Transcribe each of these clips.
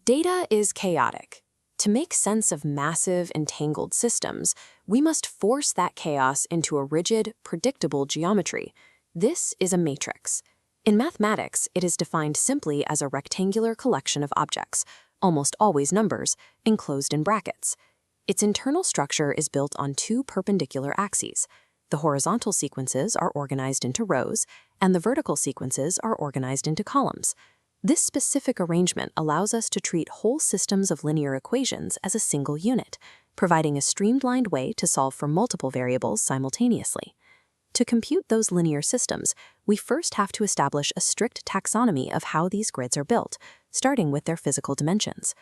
Data is chaotic. To make sense of massive, entangled systems, we must force that chaos into a rigid, predictable geometry. This is a matrix. In mathematics, it is defined simply as a rectangular collection of objects, almost always numbers, enclosed in brackets. Its internal structure is built on two perpendicular axes. The horizontal sequences are organized into rows, and the vertical sequences are organized into columns. This specific arrangement allows us to treat whole systems of linear equations as a single unit, providing a streamlined way to solve for multiple variables simultaneously. To compute those linear systems, we first have to establish a strict taxonomy of how these grids are built, starting with their physical dimensions.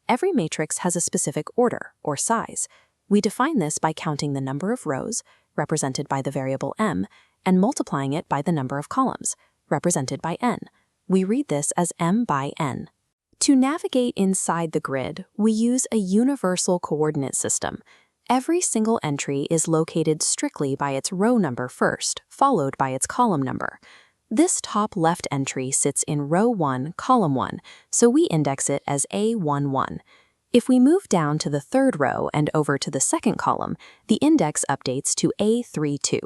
Every matrix has a specific order, or size. We define this by counting the number of rows, represented by the variable m, and multiplying it by the number of columns, represented by n. We read this as m by n. To navigate inside the grid, we use a universal coordinate system. Every single entry is located strictly by its row number first, followed by its column number. This top left entry sits in row 1, column 1, so we index it as A11. If we move down to the third row and over to the second column, the index updates to A32.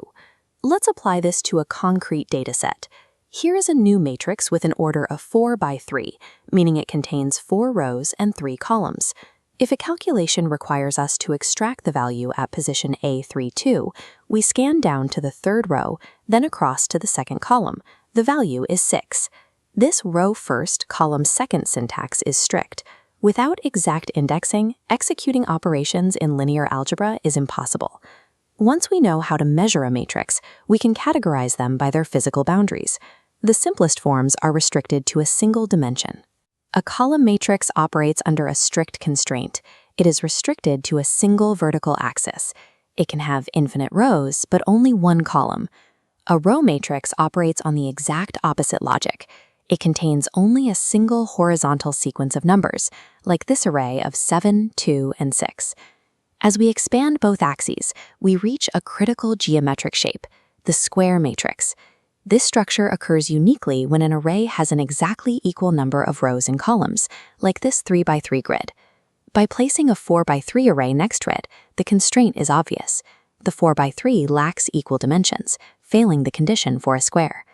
Let's apply this to a concrete dataset. Here is a new matrix with an order of 4 by 3, meaning it contains 4 rows and 3 columns. If a calculation requires us to extract the value at position A32, we scan down to the third row, then across to the second column. The value is 6. This row first, column second syntax is strict. Without exact indexing, executing operations in linear algebra is impossible. Once we know how to measure a matrix, we can categorize them by their physical boundaries. The simplest forms are restricted to a single dimension. A column matrix operates under a strict constraint. It is restricted to a single vertical axis. It can have infinite rows, but only one column. A row matrix operates on the exact opposite logic. It contains only a single horizontal sequence of numbers, like this array of 7, 2, and 6. As we expand both axes, we reach a critical geometric shape, the square matrix. This structure occurs uniquely when an array has an exactly equal number of rows and columns, like this 3 by 3 grid. By placing a 4 by 3 array next to it, the constraint is obvious. The 4 by 3 lacks equal dimensions, failing the condition for a square.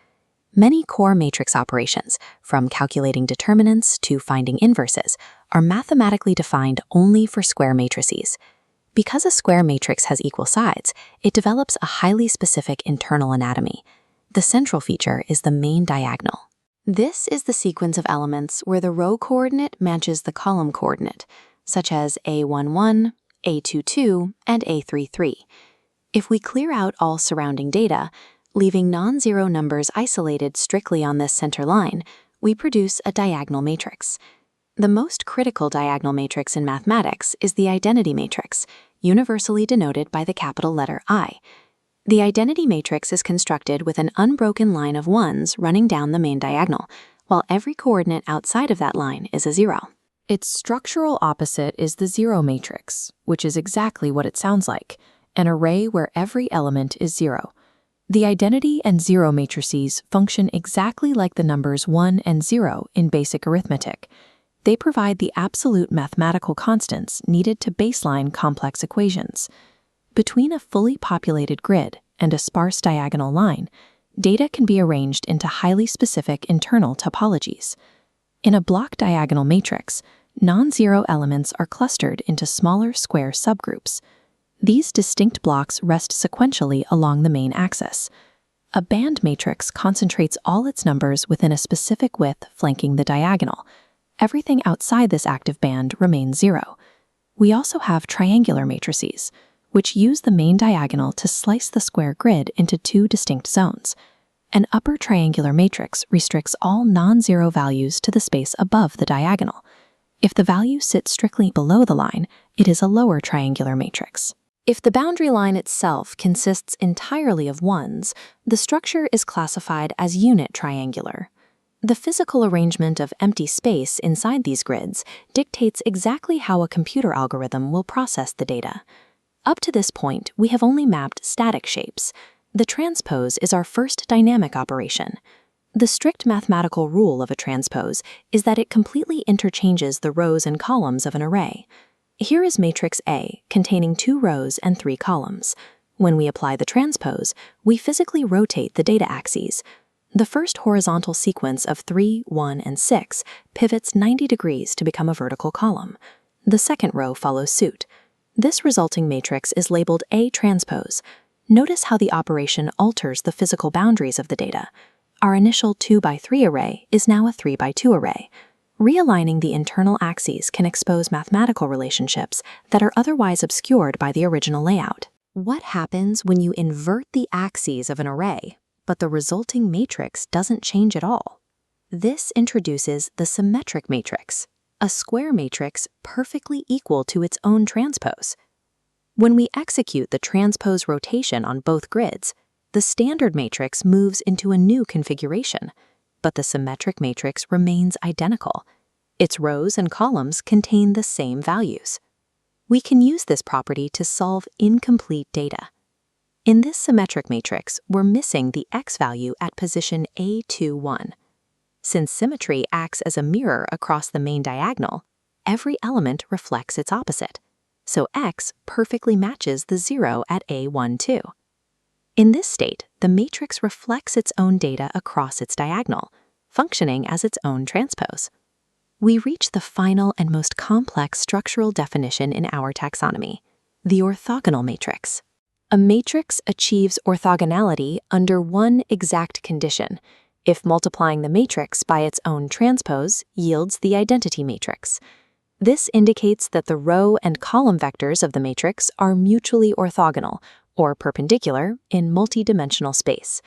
Many core matrix operations, from calculating determinants to finding inverses, are mathematically defined only for square matrices. Because a square matrix has equal sides, it develops a highly specific internal anatomy. The central feature is the main diagonal. This is the sequence of elements where the row coordinate matches the column coordinate, such as A11, A22, and A33. If we clear out all surrounding data, leaving non-zero numbers isolated strictly on this center line, we produce a diagonal matrix. The most critical diagonal matrix in mathematics is the identity matrix, universally denoted by the capital letter I. The identity matrix is constructed with an unbroken line of ones running down the main diagonal, while every coordinate outside of that line is a 0. Its structural opposite is the zero matrix, which is exactly what it sounds like, an array where every element is 0. The identity and zero matrices function exactly like the numbers 1 and 0 in basic arithmetic. They provide the absolute mathematical constants needed to baseline complex equations. Between a fully populated grid and a sparse diagonal line, data can be arranged into highly specific internal topologies. In a block diagonal matrix, non-zero elements are clustered into smaller square subgroups. These distinct blocks rest sequentially along the main axis. A band matrix concentrates all its numbers within a specific width flanking the diagonal. Everything outside this active band remains 0. We also have triangular matrices, which use the main diagonal to slice the square grid into 2 distinct zones. An upper triangular matrix restricts all non-zero values to the space above the diagonal. If the value sits strictly below the line, it is a lower triangular matrix. If the boundary line itself consists entirely of ones, the structure is classified as unit triangular. The physical arrangement of empty space inside these grids dictates exactly how a computer algorithm will process the data. Up to this point, we have only mapped static shapes. The transpose is our first dynamic operation. The strict mathematical rule of a transpose is that it completely interchanges the rows and columns of an array. Here is matrix A, containing 2 rows and 3 columns. When we apply the transpose, we physically rotate the data axes. The first horizontal sequence of 3, 1, and 6 pivots 90 degrees to become a vertical column. The second row follows suit. This resulting matrix is labeled A transpose. Notice how the operation alters the physical boundaries of the data. Our initial 2 by 3 array is now a 3 by 2 array. Realigning the internal axes can expose mathematical relationships that are otherwise obscured by the original layout. What happens when you invert the axes of an array, but the resulting matrix doesn't change at all? This introduces the symmetric matrix, a square matrix perfectly equal to its own transpose. When we execute the transpose rotation on both grids, the standard matrix moves into a new configuration, but the symmetric matrix remains identical. Its rows and columns contain the same values. We can use this property to solve incomplete data. In this symmetric matrix, we're missing the x value at position A21. Since symmetry acts as a mirror across the main diagonal, every element reflects its opposite, so x perfectly matches the 0 at A12. In this state, the matrix reflects its own data across its diagonal, functioning as its own transpose. We reach the final and most complex structural definition in our taxonomy, the orthogonal matrix. A matrix achieves orthogonality under one exact condition, if multiplying the matrix by its own transpose yields the identity matrix. This indicates that the row and column vectors of the matrix are mutually orthogonal, or perpendicular, in multidimensional space.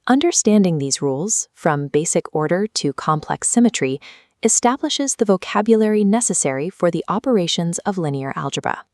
Understanding these rules, from basic order to complex symmetry, establishes the vocabulary necessary for the operations of linear algebra.